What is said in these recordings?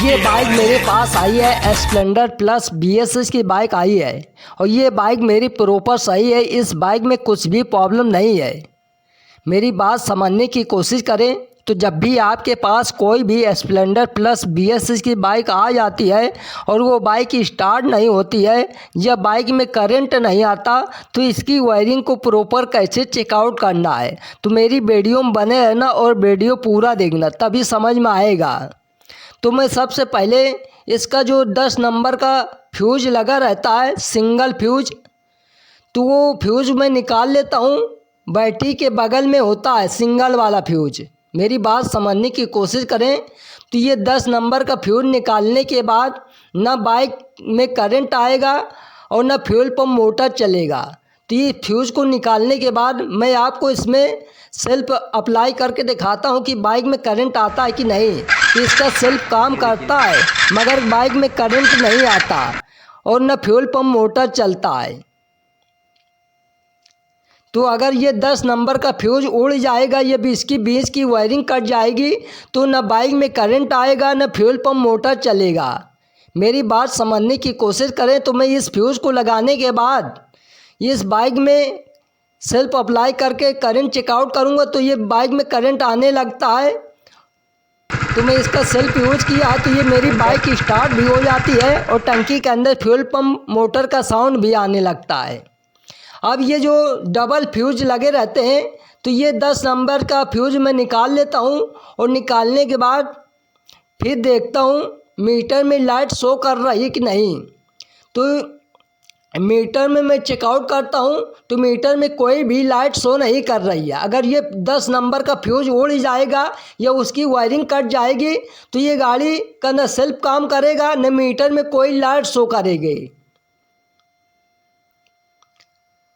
ये बाइक मेरे पास आई है स्प्लेंडर प्लस BSS की बाइक आई है और ये बाइक मेरी प्रॉपर सही है। इस बाइक में कुछ भी प्रॉब्लम नहीं है। मेरी बात समझने की कोशिश करें तो जब भी आपके पास कोई भी स्प्लेंडर प्लस BSS की बाइक आ जाती है और वो बाइक स्टार्ट नहीं होती है या बाइक में करंट नहीं आता तो इसकी वायरिंग को प्रॉपर कैसे चेकआउट करना है। तो मेरी वीडियो में बने रहना और वीडियो पूरा देखना, तभी समझ में आएगा। तो मैं सबसे पहले इसका जो 10 नंबर का फ्यूज लगा रहता है सिंगल फ्यूज, तो वो फ्यूज मैं निकाल लेता हूँ। बैटरी के बगल में होता है सिंगल वाला फ्यूज। मेरी बात समझने की कोशिश करें तो ये 10 नंबर का फ्यूज निकालने के बाद ना बाइक में करंट आएगा और ना फ्यूल पंप मोटर चलेगा। तो ये फ्यूज को निकालने के बाद मैं आपको इसमें सेल्फ अप्लाई करके दिखाता हूँ कि बाइक में करंट आता है कि नहीं। इसका सेल्फ काम करता है मगर बाइक में करंट नहीं आता और न फ्यूल पंप मोटर चलता है। तो अगर ये 10 नंबर का फ्यूज उड़ जाएगा, ये 20 की 20 की वायरिंग कट जाएगी तो न बाइक में करंट आएगा न फ्यूल पंप मोटर चलेगा। मेरी बात समझने की कोशिश करें तो मैं इस फ्यूज को लगाने के बाद इस बाइक में सेल्फ अप्लाई करके करंट चेकआउट करूँगा तो ये बाइक में करंट आने लगता है। तो मैं इसका सेल्फ यूज किया तो ये मेरी बाइक स्टार्ट भी हो जाती है और टंकी के अंदर फ्यूल पंप मोटर का साउंड भी आने लगता है। अब ये जो डबल फ्यूज लगे रहते हैं तो ये 10 नंबर का फ्यूज मैं निकाल लेता हूँ और निकालने के बाद फिर देखता हूँ मीटर में लाइट शो कर रही है कि नहीं। तो मीटर में मैं चेकआउट करता हूँ तो मीटर में कोई भी लाइट शो नहीं कर रही है। अगर ये 10 नंबर का फ्यूज उड़ जाएगा या उसकी वायरिंग कट जाएगी तो ये गाड़ी का न सेल्फ काम करेगा न मीटर में कोई लाइट शो करेगी।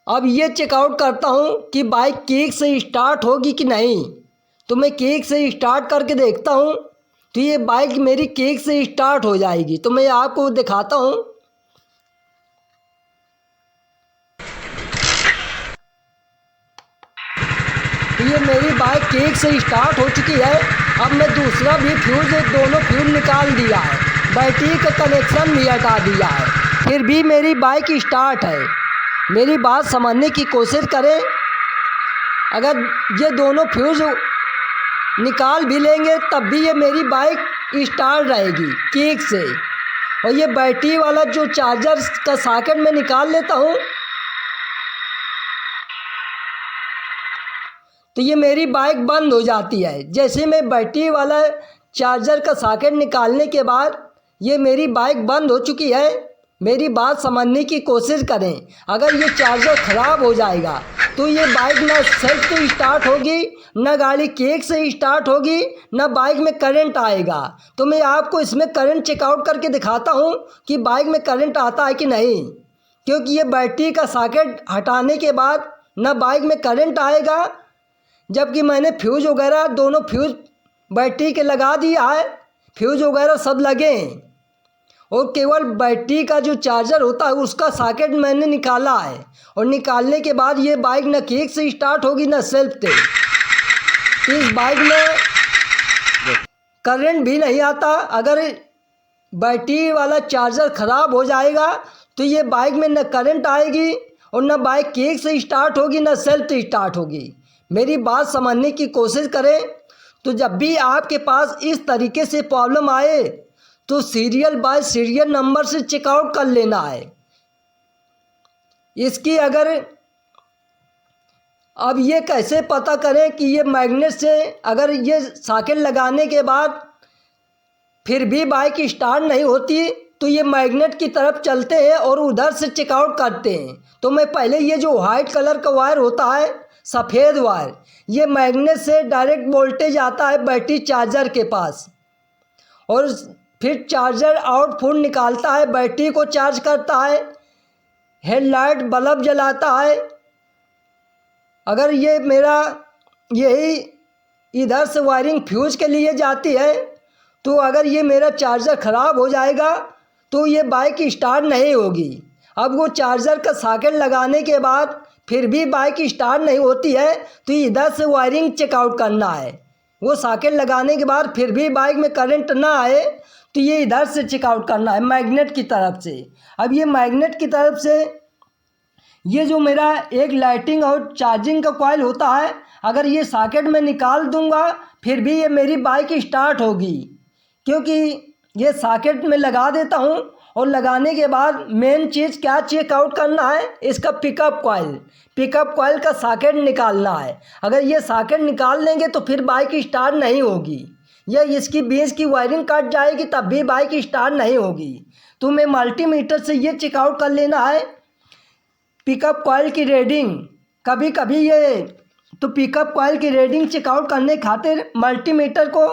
अब ये चेकआउट करता हूँ कि बाइक किक से स्टार्ट होगी कि नहीं। तो मैं किक से स्टार्ट करके देखता हूँ तो ये बाइक मेरी किक से स्टार्ट हो जाएगी। तो मैं आपको दिखाता हूँ। तो ये मेरी बाइक किक से स्टार्ट हो चुकी है। अब मैं दूसरा भी फ्यूज, दोनों फ्यूज निकाल दिया है, बैटरी का कनेक्शन भी हटा दिया है, फिर भी मेरी बाइक स्टार्ट है। मेरी बात समझने की कोशिश करें, अगर ये दोनों फ्यूज निकाल भी लेंगे तब भी ये मेरी बाइक स्टार्ट रहेगी किक से। और ये बैटरी वाला जो चार्जर का सॉकेट मैं निकाल लेता हूँ तो ये मेरी बाइक बंद हो जाती है। जैसे मैं बैटरी वाला चार्जर का सॉकेट निकालने के बाद ये मेरी बाइक बंद हो चुकी है। मेरी बात समझने की कोशिश करें, अगर ये चार्जर ख़राब हो जाएगा तो ये बाइक ना सेल्फ से स्टार्ट होगी, ना गाड़ी किक से स्टार्ट होगी, ना बाइक में करंट आएगा। तो मैं आपको इसमें करंट चेकआउट करके दिखाता हूँ कि बाइक में करंट आता है कि नहीं। क्योंकि ये बैटरी का सॉकेट हटाने के बाद ना बाइक में करंट आएगा, जबकि मैंने फ्यूज वगैरह दोनों फ्यूज बैटरी के लगा दिया है, फ्यूज वगैरह सब लगे हैं और केवल बैटरी का जो चार्जर होता है उसका सॉकेट मैंने निकाला है। और निकालने के बाद ये बाइक न किक से स्टार्ट होगी न सेल्फ से। तो इस बाइक में करंट भी नहीं आता। अगर बैटरी वाला चार्जर ख़राब हो जाएगा तो ये बाइक में न करंट आएगी और न बाइक किक से स्टार्ट होगी न सेल्फ से स्टार्ट होगी। मेरी बात समझने की कोशिश करें तो जब भी आपके पास इस तरीके से प्रॉब्लम आए तो सीरियल बाय सीरियल नंबर से चेकआउट कर लेना है इसकी। अगर अब ये कैसे पता करें कि ये मैग्नेट से अगर ये सॉकेट लगाने के बाद फिर भी बाइक स्टार्ट नहीं होती तो ये मैग्नेट की तरफ चलते हैं और उधर से चेकआउट करते हैं। तो मैं पहले ये जो वाइट कलर का वायर होता है, सफ़ेद वायर, ये मैग्नेट से डायरेक्ट वोल्टेज आता है बैटरी चार्जर के पास और फिर चार्जर आउटपुट निकालता है, बैटरी को चार्ज करता है, हेडलाइट बल्ब जलाता है। अगर ये मेरा यही इधर से वायरिंग फ्यूज के लिए जाती है तो अगर ये मेरा चार्जर ख़राब हो जाएगा तो ये बाइक स्टार्ट नहीं होगी। अब वो चार्जर का सॉकेट लगाने के बाद फिर भी बाइक स्टार्ट नहीं होती है तो इधर से वायरिंग चेकआउट करना है। वो सॉकेट लगाने के बाद फिर भी बाइक में करंट ना आए तो ये इधर से चेकआउट करना है मैग्नेट की तरफ से। अब ये मैग्नेट की तरफ से ये जो मेरा एक लाइटिंग और चार्जिंग का कॉइल होता है, अगर ये सॉकेट में निकाल दूंगा फिर भी ये मेरी बाइक स्टार्ट होगी, क्योंकि ये सॉकेट में लगा देता हूँ। और लगाने के बाद मेन चीज़ क्या चेकआउट करना है, इसका पिकअप कॉइल का सॉकेट निकालना है। अगर ये सॉकेट निकाल लेंगे तो फिर बाइक स्टार्ट नहीं होगी, या इसकी बीच की वायरिंग कट जाएगी तब भी बाइक स्टार्ट नहीं होगी। तो मैं मल्टीमीटर से ये चेकआउट कर लेना है पिकअप कॉइल की रीडिंग। कभी कभी ये तो पिकअप कॉइल की रीडिंग चेकआउट करने खातिर मल्टीमीटर को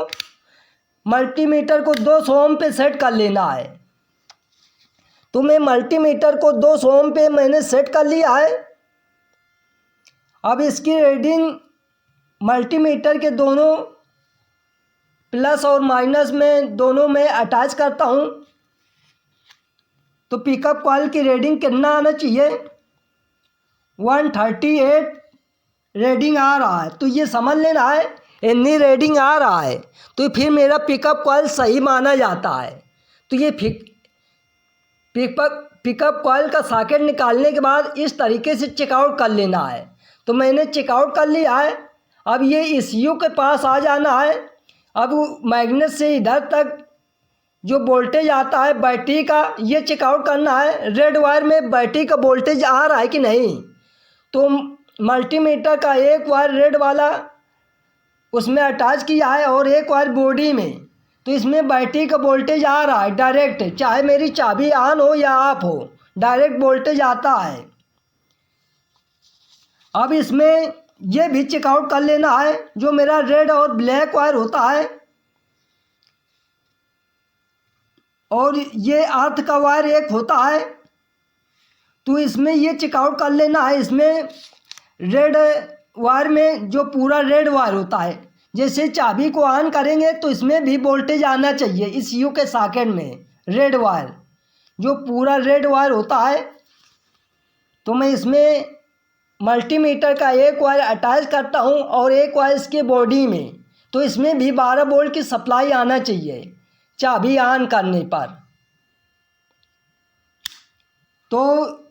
200 ओम पे सेट कर लेना है। तो मैं मल्टीमीटर को 200 ओम पे मैंने सेट कर लिया है। अब इसकी रीडिंग मल्टीमीटर के दोनों प्लस और माइनस में दोनों में अटैच करता हूँ। तो पिकअप कॉइल की रीडिंग कितना आना चाहिए, 138 रीडिंग आ रहा है। तो ये समझ लेना है इतनी रीडिंग आ रहा है तो फिर मेरा पिकअप कॉइल सही माना जाता है। तो ये पिकअप कॉइल का सॉकेट निकालने के बाद इस तरीके से चेकआउट कर लेना है। तो मैंने चेकआउट कर लिया है। अब ये ECU के पास आ जाना है। अब मैग्नेट से इधर तक जो वोल्टेज आता है बैटरी का, ये चेकआउट करना है रेड वायर में बैटरी का वोल्टेज आ रहा है कि नहीं। तो मल्टीमीटर का एक वायर रेड वाला उसमें अटैच किया है और एक वायर बॉडी में। तो इसमें बैटरी का वोल्टेज आ रहा है डायरेक्ट, चाहे मेरी चाबी ऑन हो या ऑफ हो, डायरेक्ट वोल्टेज आता है। अब इसमें ये भी चेकआउट कर लेना है जो मेरा रेड और ब्लैक वायर होता है, और ये अर्थ का वायर एक होता है। तो इसमें ये चेकआउट कर लेना है। इसमें रेड वायर में जो पूरा रेड वायर होता है, जैसे चाबी को ऑन करेंगे तो इसमें भी वोल्टेज आना चाहिए ECU के सॉकेट में। रेड वायर जो पूरा रेड वायर होता है, तो मैं इसमें मल्टीमीटर का एक वायर अटैच करता हूँ और एक वायर इसके बॉडी में। तो इसमें भी 12 वोल्ट की सप्लाई आना चाहिए चाबी ऑन करने पर। तो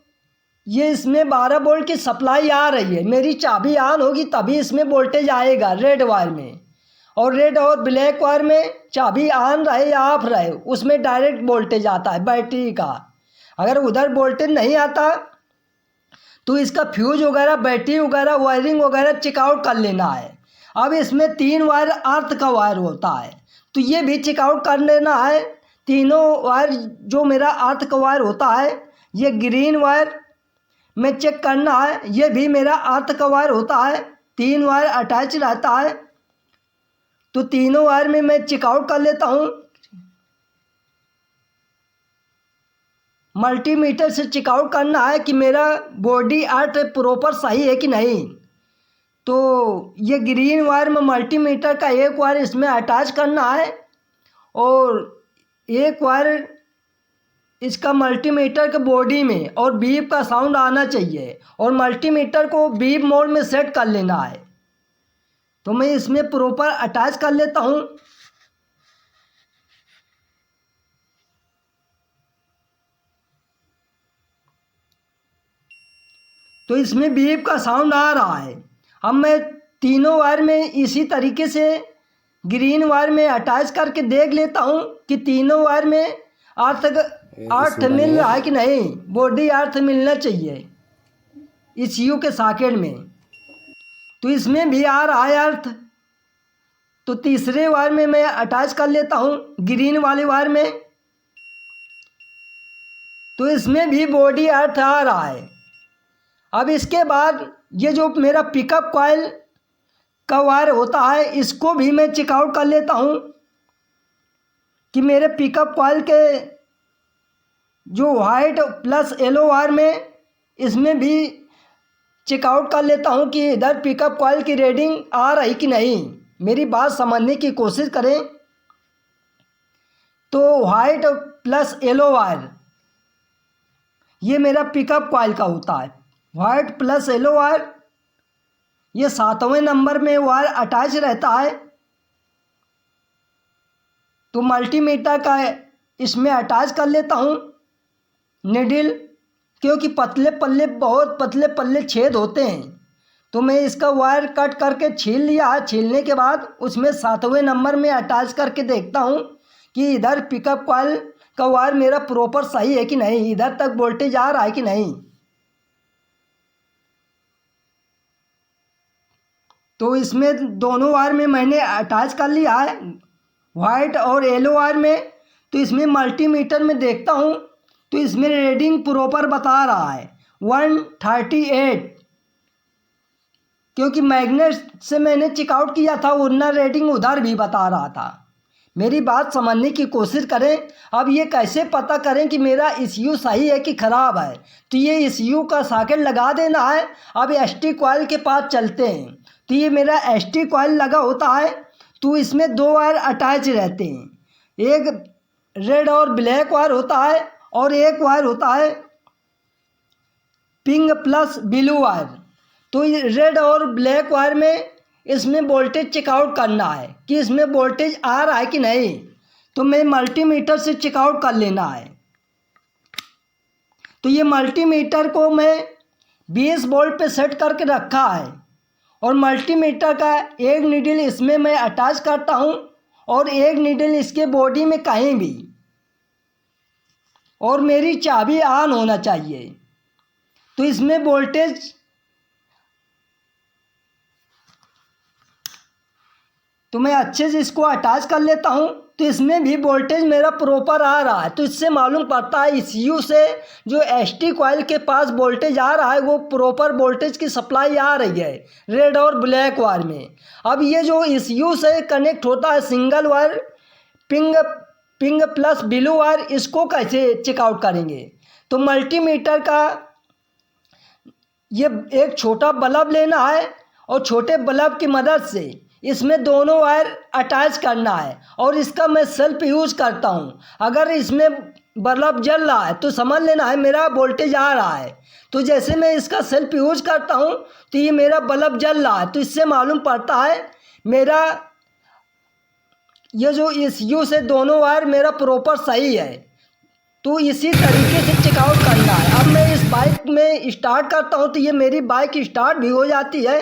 ये इसमें 12 वोल्ट की सप्लाई आ रही है, मेरी चाबी ऑन होगी तभी इसमें वोल्टेज आएगा रेड वायर में। और रेड और ब्लैक वायर में चाबी ऑन रहे या ऑफ रहे उसमें डायरेक्ट वोल्टेज आता है बैटरी का। अगर उधर वोल्टेज नहीं आता तो इसका फ्यूज वगैरह बैटरी वगैरह वायरिंग वगैरह चेकआउट कर लेना है। अब इसमें 3 वायर अर्थ का वायर होता है, तो ये भी चेकआउट कर लेना है। तीनों वायर जो मेरा अर्थ का वायर होता है, ये ग्रीन वायर में चेक करना है, ये भी मेरा अर्थ का वायर होता है। 3 वायर अटैच रहता है। तो तीनों वायर में मैं चेकआउट कर लेता हूँ। मल्टीमीटर से चेकआउट करना है कि मेरा बॉडी अर्थ प्रॉपर सही है कि नहीं। तो ये ग्रीन वायर में मल्टीमीटर का एक वायर इसमें अटैच करना है और एक वायर इसका मल्टीमीटर के बॉडी में, और बीप का साउंड आना चाहिए और मल्टीमीटर को बीप मोड में सेट कर लेना है। तो मैं इसमें प्रॉपर अटैच कर लेता हूँ। तो इसमें बीप का साउंड आ रहा है। अब मैं तीनों वायर में इसी तरीके से ग्रीन वायर में अटैच करके देख लेता हूँ कि तीनों वायर में अर्थ मिल रहा है कि नहीं। बॉडी अर्थ मिलना चाहिए ECU के सॉकेट में। तो इसमें भी आ रहा है अर्थ। तो तीसरे वायर में मैं अटैच कर लेता हूँ ग्रीन वाले वायर में। तो इसमें भी बॉडी अर्थ आ रहा है। अब इसके बाद ये जो मेरा पिकअप कॉइल का वायर होता है, इसको भी मैं चेकआउट कर लेता हूँ कि मेरे पिकअप कॉइल के जो वाइट प्लस येलो वायर में, इसमें भी चेकआउट कर लेता हूँ कि इधर पिकअप कॉइल की रीडिंग आ रही कि नहीं। मेरी बात समझने की कोशिश करें। तो वाइट प्लस येलो वायर ये मेरा पिकअप कॉइल का होता है। वाइट प्लस येलो वायर ये 7वें नंबर में वायर अटैच रहता है। तो मल्टीमीटर का इसमें अटैच कर लेता हूँ निडिल, क्योंकि बहुत पतले पल्ले छेद होते हैं। तो मैं इसका वायर कट करके छील लिया। छीलने के बाद उसमें 7वें नंबर में अटैच करके देखता हूँ कि इधर पिकअप कॉइल का वायर मेरा प्रॉपर सही है कि नहीं, इधर तक वोल्टेज आ रहा है कि नहीं। तो इसमें दोनों वायर में मैंने अटैच कर लिया है, वाइट और येलो वायर में। तो इसमें मल्टीमीटर में देखता हूँ तो इसमें रीडिंग प्रॉपर बता रहा है 138, क्योंकि मैग्नेट से मैंने चेकआउट किया था, उतना रीडिंग उधर भी बता रहा था। मेरी बात समझने की कोशिश करें। अब ये कैसे पता करें कि मेरा ECU सही है कि ख़राब है। तो ये ECU का सॉकेट लगा देना है। अब ST कॉइल के पास चलते हैं। तो ये मेरा ST कॉइल लगा होता है, तो इसमें 2 वायर अटैच रहते हैं, एक रेड और ब्लैक वायर होता है और एक वायर होता है पिंक प्लस ब्लू वायर। तो ये रेड और ब्लैक वायर में इसमें वोल्टेज चेकआउट करना है कि इसमें वोल्टेज आ रहा है कि नहीं। तो मैं मल्टीमीटर से चेकआउट कर लेना है। तो ये मल्टीमीटर को मैं 20 वोल्ट पे सेट करके रखा है और मल्टीमीटर का एक नीडल इसमें मैं अटैच करता हूँ और एक नीडल इसके बॉडी में कहीं भी, और मेरी चाबी ऑन होना चाहिए। तो इसमें वोल्टेज तो मैं अच्छे से इसको अटैच कर लेता हूँ। तो इसमें भी वोल्टेज मेरा प्रॉपर आ रहा है। तो इससे मालूम पड़ता है ECU से जो ST कॉइल के पास वोल्टेज आ रहा है वो प्रॉपर वोल्टेज की सप्लाई आ रही है रेड और ब्लैक वायर में। अब ये जो ECU से कनेक्ट होता है single wire pink plus blue wire, इसको कैसे चेकआउट करेंगे। तो मल्टीमीटर का ये एक छोटा बल्ब लेना है और छोटे बल्ब की मदद से इसमें दोनों वायर अटैच करना है और इसका मैं सेल्फ यूज करता हूँ। अगर इसमें बल्ब जल रहा है तो समझ लेना है मेरा वोल्टेज आ रहा है। तो जैसे मैं इसका सेल्फ यूज करता हूँ तो ये मेरा बल्ब जल रहा है। तो इससे मालूम पड़ता है मेरा ये जो ECU से दोनों वायर मेरा प्रॉपर सही है। तो इसी तरीके से चेकआउट करना है। अब मैं इस बाइक में स्टार्ट करता हूँ तो ये मेरी बाइक स्टार्ट भी हो जाती है।